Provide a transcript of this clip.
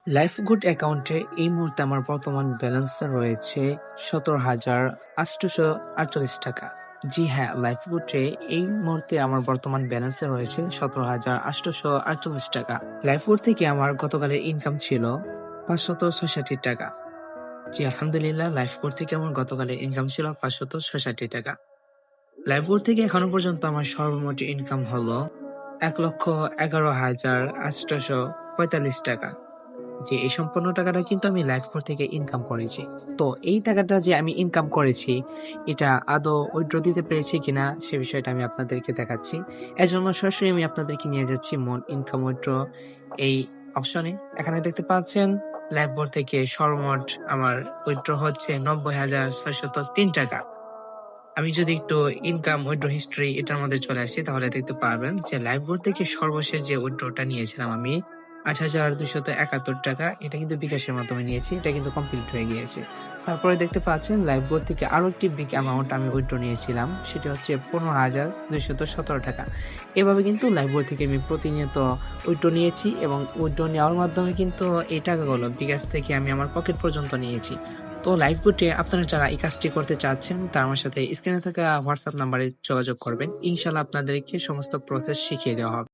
লাইফগুড অ্যাকাউন্টে এই মুহূর্তে আমার বর্তমান ব্যালেন্স রয়েছে 17,848 টাকা। জি হ্যাঁ, লাইফগুডে এই মুহূর্তে আমার বর্তমান ব্যালেন্সে রয়েছে 17,848 টাকা। লাইফগুড থেকে আমার গতকালের ইনকাম ছিল 566 টাকা। জি আলহামদুলিল্লাহ, লাইফগুড থেকে আমার গতকালের ইনকাম ছিল 566 টাকা। লাইফগুড থেকে এখনো পর্যন্ত আমার সর্বমোট ইনকাম হলো 1,11,845 টাকা। যে এই সম্পূর্ণ টাকাটা কিন্তু আমি লাইফকোর থেকে ইনকাম করেছি। তো এই টাকাটা যে আমি ইনকাম করেছি, এটা আদৌ উইথড্র দিতে পেরেছি কিনা সে বিষয়টা আমি আপনাদেরকে দেখাচ্ছি। এর জন্য সরাসরি আমি আপনাদেরকে নিয়ে যাচ্ছি মোর ইনকাম উইথড্র এই অপশনে। এখানে দেখতে পাচ্ছেন লাইফবোর্ড থেকে সর্বমোট আমার উইথড্র হচ্ছে 90,603 টাকা। আমি যদি একটু ইনকাম উইথড্র হিস্ট্রি এটার মধ্যে চলে আসি, তাহলে দেখতে পারবেন যে লাইফবোর্ড থেকে সর্বশেষ যে উইথড্রটা নিয়েছিলাম আমি 8,271 টাকা, এটা কিন্তু বিকাশের মাধ্যমে নিয়েছি, এটা কিন্তু কমপ্লিট হয়ে গিয়েছে। তারপরে দেখতে পাচ্ছেন লাইফবোর্ড থেকে আরো একটি বিগ অ্যামাউন্ট আমি উইথড্র নিয়েছিলাম, সেটি হচ্ছে 15,217 টাকা। এভাবে কিন্তু লাইফবোর্ড থেকে আমি প্রতিনিয়ত উইথড্র নিয়েছি এবং উইথড্র নেওয়ার মাধ্যমে কিন্তু এই টাকাগুলো বিকাশ থেকে আমি আমার পকেট পর্যন্ত নিয়েছি। তো লাইফবোটে আপনারা যারা এই কাজটি করতে চাচ্ছেন, তারা আমার সাথে স্ক্রিনে থাকা হোয়াটসঅ্যাপ নাম্বারে যোগাযোগ করবেন। ইনশাল্লাহ আপনাদেরকে সমস্ত প্রসেস শিখিয়ে দেওয়া হবে।